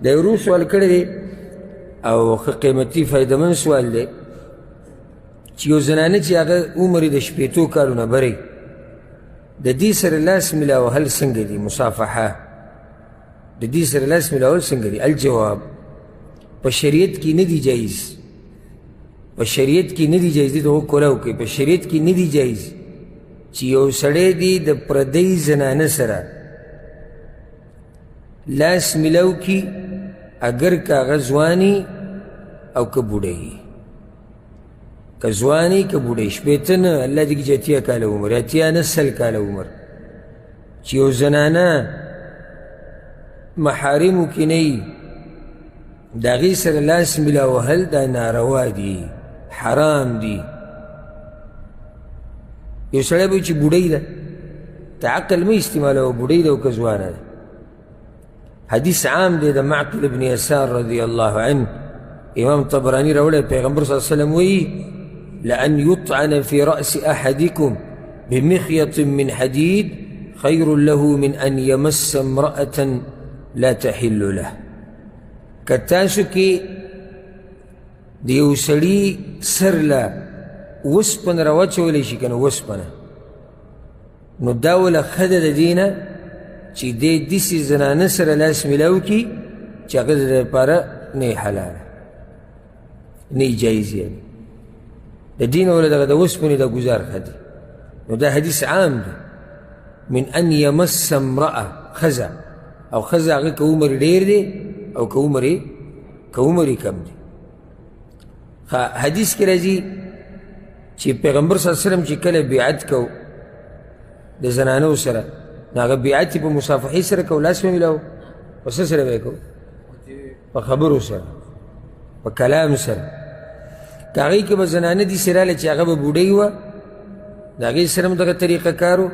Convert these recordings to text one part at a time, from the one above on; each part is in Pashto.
دا یو روح سوال کړی دی او ښه قیمتي فایدهمند سوال دی چې یو زنانه چې هغه عمر یې د 80 کالو نه بری د دې سره لاس ملاوهل څنګه دي مصافحه د دې سره لاس ملاول څنګه دي الجواب په شریعت کې نه دی جایز په شریعت کې نه دی جایز دي ته کولاو کوي په شریعت کې نه دی جایز چې یو سړی دی د پردۍ زنانه سره لاس ملاو کی اگر که هغه ځواني او که بوډۍ که ځواني که بوډۍ شپېته نه الله دې کړي چې 80 کاله عمر 80 نه 100 کاله عمر چې یو زنانه محارمو کې نه وي د هغې سره لاس ملاوهل دا ناروا دي حرام دي یو سړی به وي چې بوډۍ ده ته عقل مه استعمالوه بوډۍ ده او که ځوانه ده حدیث عام دی د معقل ابن یسار رضی الله عنه امام طبرانی راوړی پیغمبر صلی الله علیه وسلم وایي لأن يطعن في رأس أحدكم بمخيط من حديد خير له من أن يمس امرأة لا تحل له کتاسو کې د یو سړي سر له وسپنه راواچولی شي که نه وسپنه نو دا وله ښه ده د دې نه چې دی داسې زنانه سره لاس میلاو کړي چې هغه د ده لپاره نه یې حلاله نه یې جایز یعنې د دې نه وله دغه د وسپنې دا ګزار ښه دی نو دا حدیث عام دی من ان یمس امرأه ښځه او ښځه هغه که عمر ډېر دی او که عمر یې کم دی حدیث کې راځي چې پیغمبر صلی الله علیه وسلم چې کله بیعت کو د زنانو سره نو هغه بیعت یې په مصافحې سره کو لاس به میلاو په څه سره به یې کو په خبرو سره په کلام سره که هغې کې به زنانه داسې راله چې هغه به بوډۍ وه د هغې سره هم دغه طریقه کار و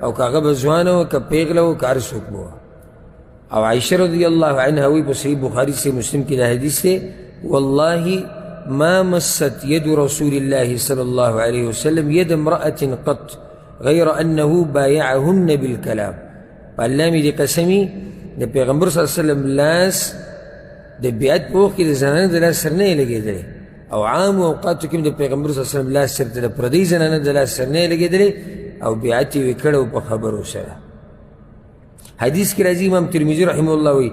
او که هغه به ځوانه وه که پیغله وه که هر څوک به وه او عائشه رضی الله عنها وی په صحیح بخاري صحیح مسلم کې دا حدیث دی والله ما مست يد رسول الله صلى الله عليه وسلم يد امرأة قط غير أنه بايعهن بالكلام فالله می دی قسمی د پیغمبر صلی الله علیه وسلم لاس د بیعت په وخت کې د زنانه د لاس سر نه یې لګېدلی او عام اوقاتو کې د پیغمبر صلی الله علیه وسلم لاس سرته د پردۍ زنانه د لاس سر نه یې لګېدلی او بیعت یې وکړی په خبرو سره حدیث کې راځي امام ترمذي رحمه الله وی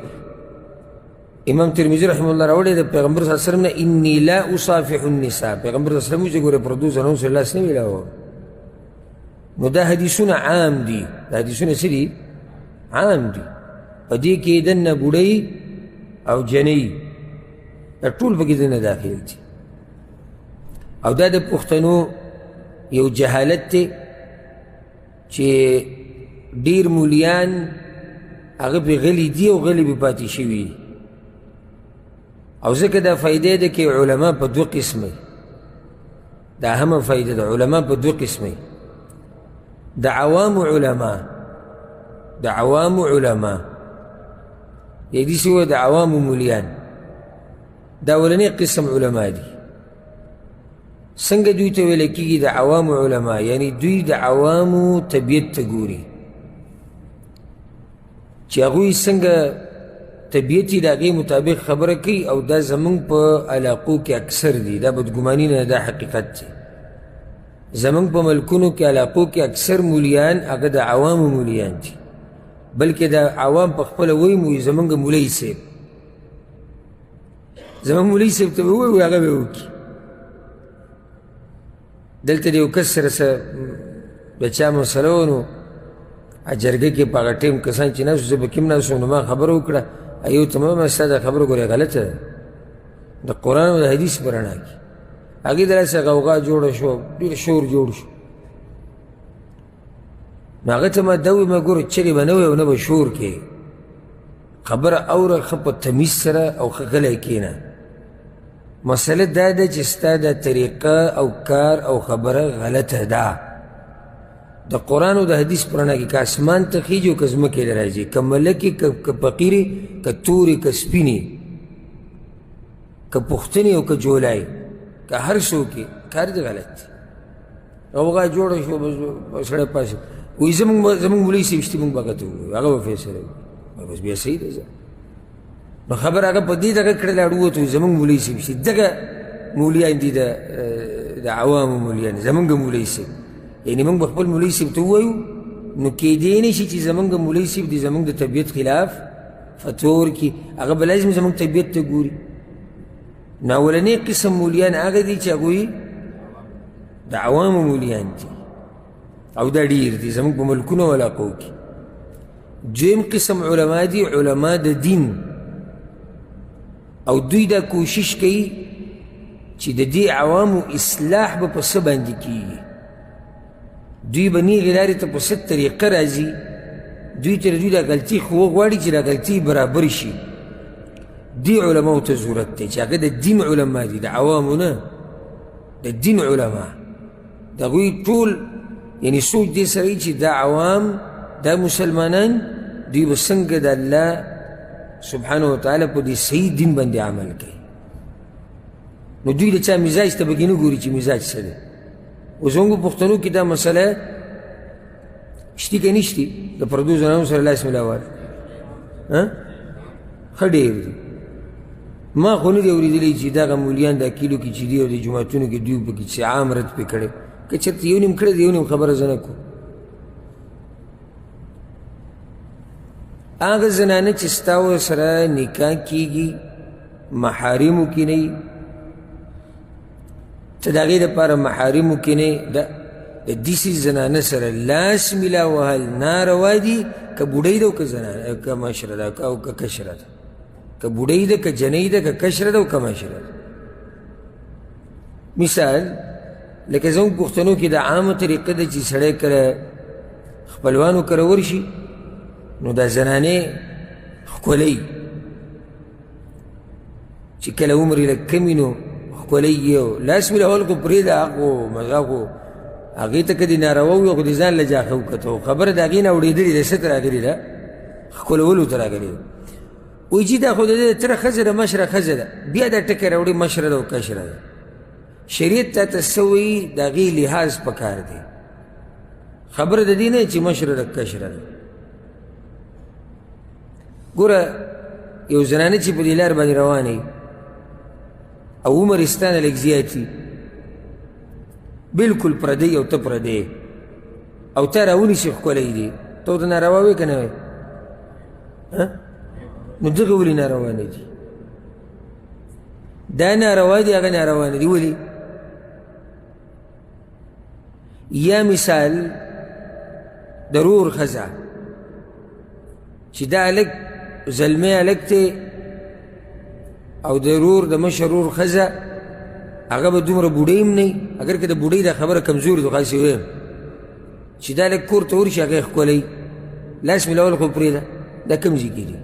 امام ترمذي رحمه الله راوړی د پیغمبر صلی الله علیه وسلم نه انی لا اصافح النساء پیغمبر صلی الله علیه وسلم چې ګوره پردو زنانو سره لاس نه میلاوه نو دا حدیثونه عام دي دا حدیثونه څه دي عام دي په دې کې دننه بوډۍ او جنۍ دا ټول پکې دننه داخل دي او دا د پښتنو یو جهالت دی چې ډېر مولیان هغه پې غلي دي او غلي پې پاتې شوي دي او ځکه دا فایده ده کې علما په 2 قسمه دا همه فایده ده علما په 2 قسمه د عوام علما یا دې سوه د عوامو مولیان دا اولنی قسم علما دي څنګه دوی ته ویل کېږي د عوامو علما یعنی دوی د عوامو طبیعت ته ګوري چې هغوی څنګه طبیعت یې د هغې مطابق خبره کوي او دا زمونږ په علاقو کې اکثر دي دا بدګماني نه دا حقیقت دی زمونږ په ملکونو کې علاقو کې اکثر مولیان هغه د عوامو مولیان دي بلکې د عوام په خپله وایي مو زمونږ مولوي صاحب زمونږ مولوي صاحب ته به ووایو هغه به وکړي دلته د یو کس سره څه د چا مسله و نو جرګه کې په هغه ټیم کسان چې ناست زه به کې هم ناست وم نو ما خبره وکړه یو ته مه ستا دا خبره ګورې غلطه ده د قرآن او د حدیث په رڼا کې هغې دلاسې غوغا جوړه شوه ډېر شور جوړ شو نو هغه ته ما دا وویل ما ګوره چغې به نه وی او نه به شور کې خبره اوره ښه په تمیز سره او ښه غلی کښېنه مسله دا ده چې ستا دا طریقه او کار او خبره غلطه ده د قرآن او د حدیث په رڼا کې که اسمان ته خیږي او که ځمکې له راځي که ملکې که فقیرې که تورې که سپینې که پښتنې او که جولای که هر څوک یې کار دې غلط دی غوغا جوړه شوه بس سړی پاس وایي زمونږ مولوي صاحب شتي مونږ به هغه ته ووایو هغه به فیصله وکړي بس بیا صحیح ده نو خبر هغه په دې دغه کړی لاړ ووتو زمونږ مولوي صاحب چې دغه مولیان دي د عوامو مولیان زمونږ مولوي صاحب یعنې موږ به خپل مولوي صاحب ته ووایو نو کیدی نه شي چې زمونږ مولوي صاحب د زمونږ د طبیعت خلاف فتوا ورکړي هغه به لازم زمونږ طبیعت ته ګوري نو اولنی قسم مولیان هغه دي چې هغوی د عوامو مولیان دي او دا ډېر دي زمونږ په ملکونو او علاقو کې دویم قسم علما دي علما د دین او دوی دا کوشش کوي چې د دې عوامو اصلاح به په څه باندې کېږي دوی به نیغې لارې ته په څه طریقه راځي دوی ته دوی دا غلطي خو وغواړي چې دا غلطي برابر شي دې علماو ته ضرورت دی چې هغه د دین علما دي د عوامو نه د دین علما د هغوی ټول یعنې سوچ دې سره چې دا عوام دا مسلمانان دوی به څنګه د الله سبحانه وتعالی په دې صحیح دین باندې عمل کوي نو دوی د چا مزاج ته پکې نه ګوري چې مزاج څه دی اوس زموږ په پښتنو کې دا مسله شتي که نشتي د پردو زنانو سره لاس ملاول ښه ډېر دي ما خو نه دي اورېدلی چې دغه مولیان دا کیلو کې چې دي او د جوماتونو کې دوی پکې چې عام رد پې کړی که چېرته یو نیم کړی دی یو نیم خبره زه نه کوم هغه زنانه چې ستا ورسره نکاح کېږي محارمو کې نه وي ته د هغې دپاره محارمو کې نه د داسې زنانه سره لاس ملا وهل ناروا دي که بوډۍ ده او که زنانه که مشره ده او که کشره ده که بوډۍ ده که جنۍ ده که کشره ده او که مشره ده مثال لکه زموږ پښتنو کې د عامه طریقه ده چې سړی کله خپلوانو کره ورشي نو دا زنانې ښکلی چې کله عمر یې لږ کم وي نو ښکلی یې او لاس ملول خو پرېږده هغو مزه خو هغې ته که دې ناروا وي خو دې ځان له جاښه وکته خبره د هغې نه اورېدلې ده څه ته راغلې ده ښکلولو ته راغلې ده وایي چې دا خو د ده تره ښځه ده مشره ښځه ده بیا دا ټکی راوړي مشره ده او کشره ده شریعت تا ته څه وایي د هغې لحاظ پکار دی خبره د دې نه چې مشره ده کشره ده ګوره یو زنانه چې په دې لار باندې روانه وي او عمر یې ستا نه لږ زیات وي بلکل پردی او ته پردی او تا راونیسي ښکلی دی ته ورته ناروا وایې که نه وایې نو دغه ولې ناروا نه دي دا ناروا دي هغه ناروا نه دي ولې یا مثال د رور ښځه چې دا هلک زلمی هلک دی او د رور د مشر رور ښځه هغه به دومره بوډۍ هم نه وي اگر که د بوډۍ دا خبره کمزوري ده خاصې ویم چې دا هلک کور ته ورشي هغه یې ښکلی لاس ملول خو پرېږده دا کوم ځای کې دي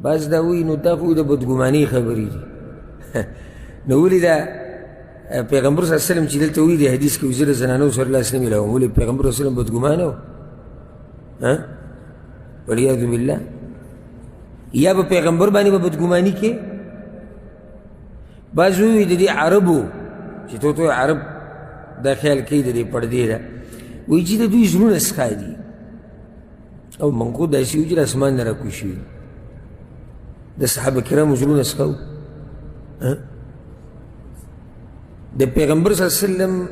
بعض دا وایي نو دا خو د بدګمانۍ خبرې دي نو ولې دا پیغمبر صلی الله علیه وسلم چې دلته وایي د حدیث کې زه د زنانو سره لاس نه ملاوم ولې پیغمبر صلی الله علیه وسلم بدګمانه و والعیاذ بالله یا به پیغمبر باندې به بدګماني کې بعض وایي د دې عربو چې تو عرب دا خیال کوي د دې پردې ده وایي چې د دوی زړونه سخا دي او موږ خو داسې وو چې د اسمان نه راکوز شوي د صحابه کرامو زړونه سخا وو د پیغمبر صلی الله علیه وسلم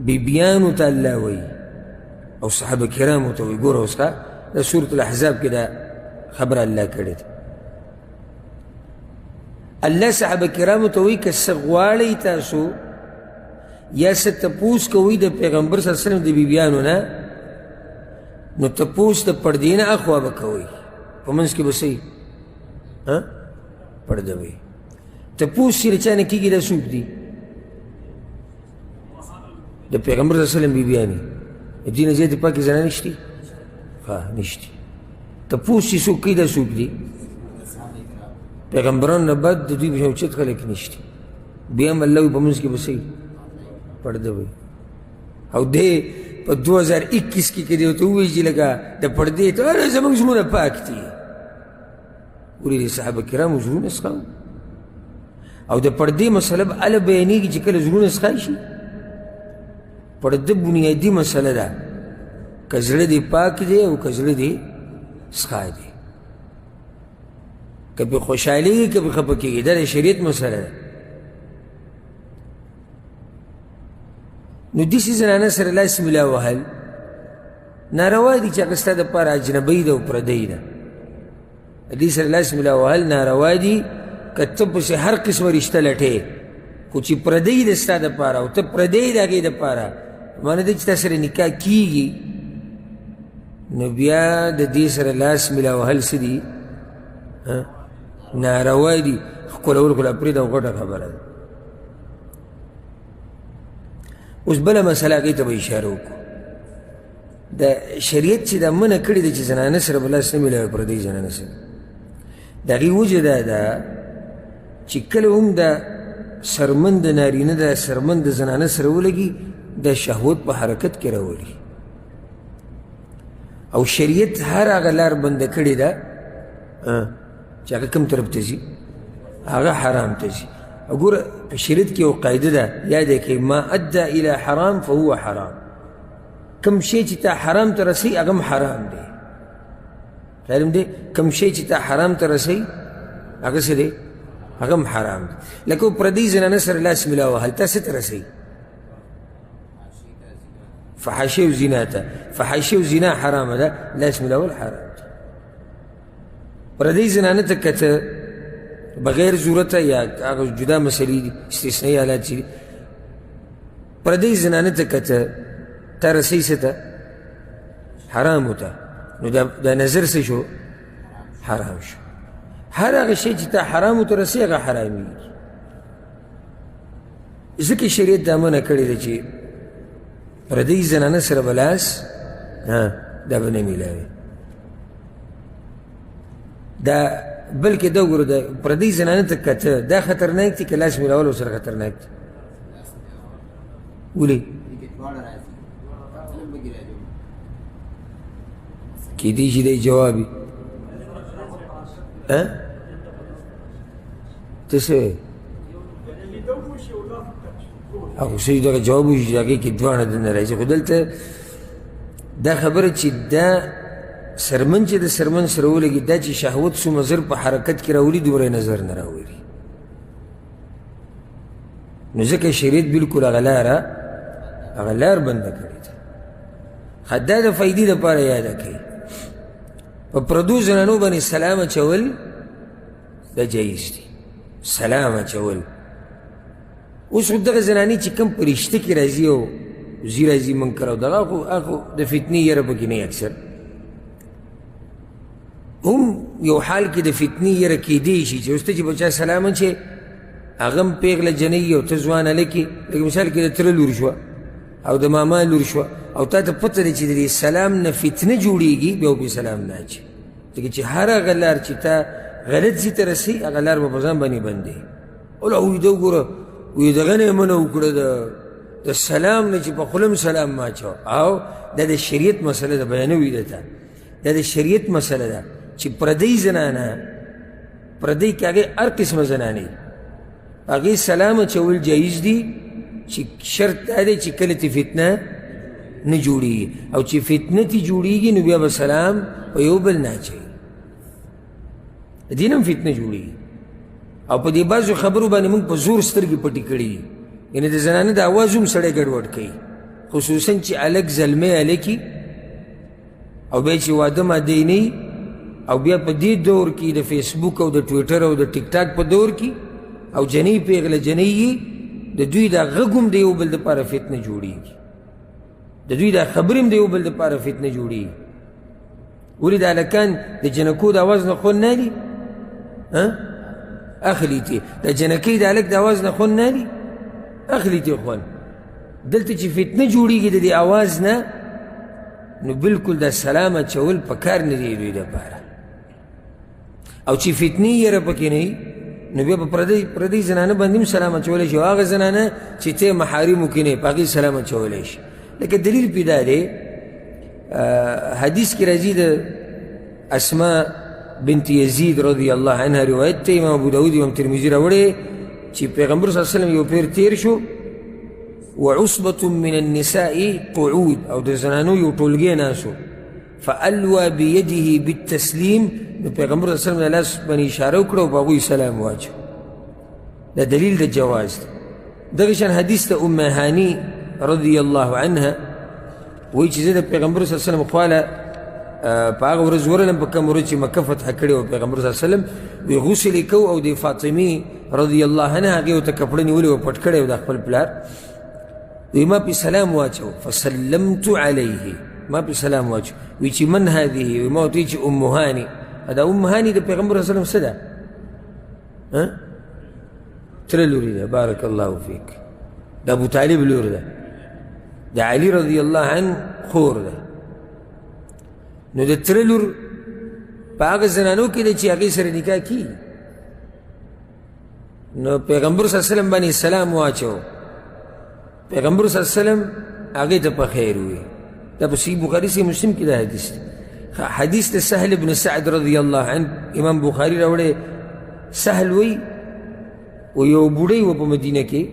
بیبیانو ته الله وایي او صحابه کرامو ته وایي ګوره اوس د سورة الاحزاب کې دا خبره الله کړې ده الله صحابه کرامو ته وایي که څه غواړئ تاسو یا څه تپوس کوئ د پیغمبر صلی الله علیه وسلم د بیبیانو نه نو تپوس د پردې نه اخوا به کوئ په منځ کې به څه وي پرده وي تپوس چې د چا نه کېږي دا څوک دي د پیغمبر صلی الله علیه وسلم بیبیانې د دې نه زیاتې پاکې زنانې شتي نشتی تپوس چې څوک کوي دا څوک دي پیغمبرانو نه بعد د دوی په شان اوچت خلک نشتی بیا هم الله وایي په منځ کې به څه پرده وي او دی په 2021 کې که دی ورته ووایي چې لکه د پردې ته زموږ زړونه پاک دي ولې د صحابه کرامو زړونه سخا او د پردې مسله به هله بیانېږي چې کله زړونه سخا شي پرده بنیادي مسله ده که زړه دې پاک دی او که زړه دې سخا دی که پې خوشحالېږي که پې خفه کېږي دا د شریعت مسله ده نو داسې زنانه سره لاس ملا وهل ناروا دي چې هغه ستا دپاره اجنبۍ ده او پردۍ ده دې سره لاس ملا وهل ناروا دي که ته پسې هر قسمه رشته لټې خو چې پردۍ ده ستا دپاره او ته پردی د هغې دپاره معنی ده چې تا سره نکاح کېږي نو بیا د دې سره لاس ملا وهل څه دي ناروا دي ښکلول خو لا پرېږده او غټه خبره ده اوس بله مسله هغې ته به اشاره وکړو د شریعت چې دا منع کړې ده چې زنانه سره به لاس نه میلاوي پردۍ زنانه سره د هغې وجه دا ده چې کله هم د سرمن د نارینه د سرمن د زنانه سره ولګي د شهوت په حرکت کې راولي او شریعت هر هغه لار بنده کړې ده چې هغه کوم طرف ته ځي هغه حرام ته ځي وګوره په شریعت کې یو قاعده ده یاد یې کړئ ما ادى الى حرام فهو حرام کوم شی چې تا حرام ته رسوي هغه هم حرام دی معلوم دی کوم شی چې تا حرام ته رسوي هغه څه دی هغه هم حرام دی لکه پردۍ زنانه سره لاس ملا وهل تا څه ته رسوي فحاشي او زنا ته فحاشي او زنا حرامه ده لاس ملاول حرام دی پردۍ زنانه ته که ته بغیر ضرورته یا هغه جدا مسلې دي استثنایي حالات چې دي پردۍ زنانه ته که ته تا رسوي څه ته حرامو ته نو دا نظر څه شو حرام شو هر هغه شی چې تا حرامو ته رسوي هغه حرامېږي ځکه شریعت دا منع کړې ده چې پردۍ زنانه سره به لاس دا به نه میلاوي دا بلکې دا وګوره د پردۍ زنانه ته که ته دا خطرناک دي که لاس میلاولو سره خطرناک دي ولې کېدای شي دی جواب وي ته څه وایې هغه څه دغه جواب وشي چې هغې کې دواړه دننه راځي خو دلته دا خبره چې دا سرمن چې د سرمن سره ولګي دا چې شهوت څومره زر په حرکت کې راولي دومره نظر نه راولي نو ځکه شریعت بلکل هغه لار بنده کړې ده دا د فایدې دپاره یاده کوي په پردو زنانو باندې سلام اچول دا جایز دي سلام اچول اوس خو دغه زنانې چې کوم په رشته کې راځي او ځي راځي منکر او دغه خو د فتنې یره پکې نه اکثر هم یو حال کې د فتنې یره کېدی شي چې اوس ته چې به چا سلام اچې هغه هم پیغله جنۍ او ته ځوان هلکې لکه مثال کې د تره لور شوه او د ماما لور شوه او تا ته پته دی چې د دې سلام نه فتنه جوړېږي بیا به سلام نه اچي ځکه چې هر هغه لار چې تا غلط ځي ته رسي هغه لار به په ځان باندې بندې اوله وایي ده وګوره وایي دغه نه یې منع وکړه د سلام نه چې په خوله م سلام مه اچوه او دا د شریعت مسله ده بیانوي ده ته دا د شریعت مسله ده چې پردۍ زنانه پردۍ کې هغې هر قسمه زنانې هغې سلام اچول جایز دي چې شرط دا دی چې کله تی فتنه نه جوړېږي او چې فتنه تی جوړېږي نو بیا به سلام په یو بل نه اچوي د دې نه هم فتنه جوړېږي او په دې بعضو خبرو باندې موږ په زور سترګې پټې کړي دي یعنې د زنانه د اواز هم سړی ګډوډ کوي خصوصا چې هلک زلمی هلکي او بیا چې واده ماده نه وي او بیا په دې دور کې د فیسبوک او د ټویټر او د ټیک ټاک په دور کې او جنۍ پیغله جنۍ یي د دوی دا غږ هم د یو بل دپاره فتنه جوړېږي د دوی دا خبرې هم د یو بل دپاره فتنه جوړېږي ولې د هلکان د جنکو د اواز نه خوند نه اخلي اخلي تې د جنکۍ د هلک د اواز نه خوند نه اخلي اخلي تې خوند دلته چې فتنه جوړېږي د دې اواز نه نو بلکل د سلام اچول په کار نه دی دوی دپاره او چې فتنې یره پکې نه وي نو بیا په پردۍ زنانه باندې هم سلام اچولی شي او هغه زنانه چې ته محارمو کې نه په هغې سلام اچولی شي لکه دلیل پې دا دی حدیث کې راځي د اسماء بنت یزید رضی الله عنها روایت ته امام ابو داود امام ترمذي راوړی چې پیغمبر صلی الله علیه وسلم یو پیر تیر شو وعصبة من النساء قعود او د زنانو یو ټولګی ناسو فألوى بيده بالتسليم نو پیغمبر صلی الله علیه وسلم د لاس باندې اشاره وکړه او په هغوی سلام واچو. دا دلیل د جواز دی. دغه شان حدیث د ام هانی رضی الله عنها وایي چې زه د پیغمبر صلی الله علیه وسلم خواله په هغه ورځ ورغلم په کوم ورځ چې مکه فتح کړې وه پیغمبر صلی الله علیه وسلم وی غسل یې کو او د فاطمې رضی الله عنها هغې ورته کپړه نیولې وه پټ کړی و د خپل پلار وی ما پې سلام واچو فسلمت علیه ما پې سلام واچو وی چې من هذه وی ما ورته چې ام هانی دا ام هانی د پیغمبر صلی الله علیه وسلم څه ده تره لوري ده بارک الله فیک د ابو طالب لور ده د علي رضی الله عنه خور ده نو د تره لور په هغه زنانو کې ده چې هغې سره نکاح کېږي نو پیغمبر صلی الله علیه وسلم باندې سلام واچو پیغمبر صلی الله علیه وسلم هغې ته په خیر ووی دا په صحیح بخاري صحیح مسلم کې دا حدیث دی حدیث د سهل بن سعد رضی الله عنه امام بخاري راوړی سهل وی و یو بوډۍ وه په مدینه کې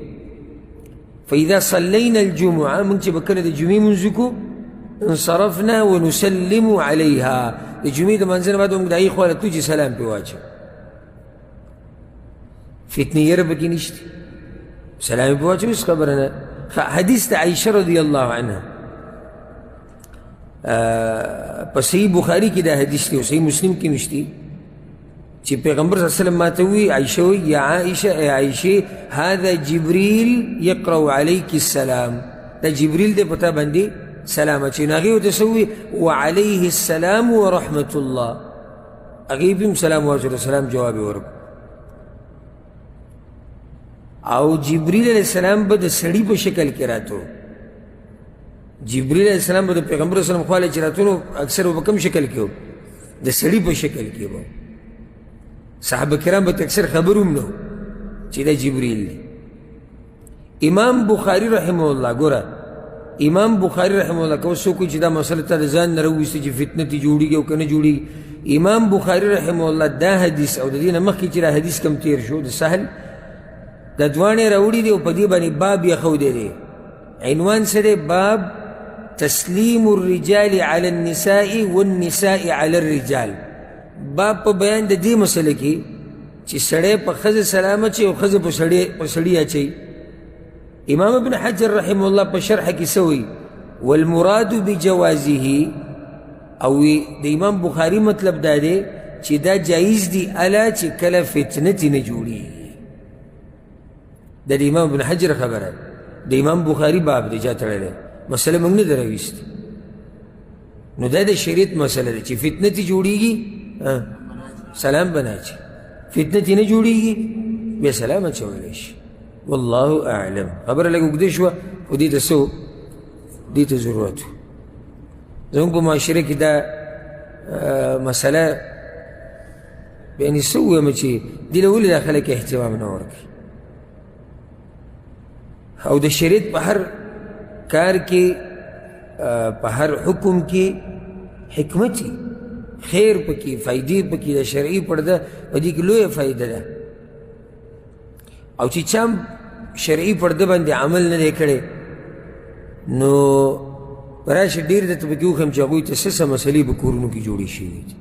فاذا صلینا الجمعه موږ چې به کله د جمعې لمونځ وکړو انصرفنا ونسلم علیها د جمعې د لمانځه نه بعد موږ د هغې خوا راتلو چې سلام پرې واچو فتنې یره پکې نشته سلام یې پرې واچو هېڅ خبره نه حدیث د عایشه رضی الله عنها په صحیح بخاري کې دا حدیث دی او صحیح مسلم کې مشتی چې پیغمبر صلی الله علیه وسلم ماته وی عایشه وی یا عایشه ای عایشه هذا جبریل یقرأ علیک السلام دا جبریل دی پتا باندې سلام اچوي نو هغې ورته څه ووي وعلیه السلام ورحمة الله هغې بهم سلام واچولو سلام جواب یې ورکړو او جبریل علیه السلام به د سړي په شکل کې راتلو جبریل علیه السلام به د پیغمبر صلی الله علیه وسلم خواله چې راتلو اکثر به په کوم شکل کې و د سړي په شکل کې به صحابه کرام به اکثر خبر هم نه چې دا جبریل دی امام بخاري رحمه الله ګوره امام بخاري رحمه الله که اوس څوک وایي چې دا مسله تا د ځان نه راوویستې چې فتنه تې جوړېږي او که نه جوړېږي امام بخاري رحمه الله دا حدیث او د دې نه مخکې چې دا حدیث کم تېر شو د سهل دا دواړې راوړي دي او په دې باندې باب یې ښودی دی عنوان څه دی باب تسلیم الرجال على النساء والنساء على الرجال باب په بیان د دې مسله کې چې سړی په ښځه سلام اچوي او ښځه په سړي اچوي امام ابن حجر رحمه الله په شرحه کې څه وایي والمراد بجوازه او د امام بخاري مطلب دا دی چې دا جایز دی الا چې کله فتنه تې نه جوړېږي دا د امام ابن حجر خبره د امام بخاري باب دی چا تړلی مسله موږ نه ده راویستې نو دا د شریعت مسله ده چې فتنه تې جوړېږي سلام به نه اچوي فتنه تې نه جوړېږي بیا سلام اچولی شي والله اعلم خبره لږ اوږده شوه خو دې ته څه دې ته ضرورت و زموږ په معاشره کې دا مسله یعنې څه ووایم چې دې له ولې دا خلک اهتمام نه ورکوي او د شریعت په هر کار کې په هر حکم کې حکمت خیر پکې فایدې پکې د شرعي پرده په دې کې لویه فایده ده او چې چا شرعي پرده باندې عمل نه دی کړی نو راشه ډېر درته پکې وښیم چې هغوی ته څه څه مسلې په کورونو کې جوړې شوي دي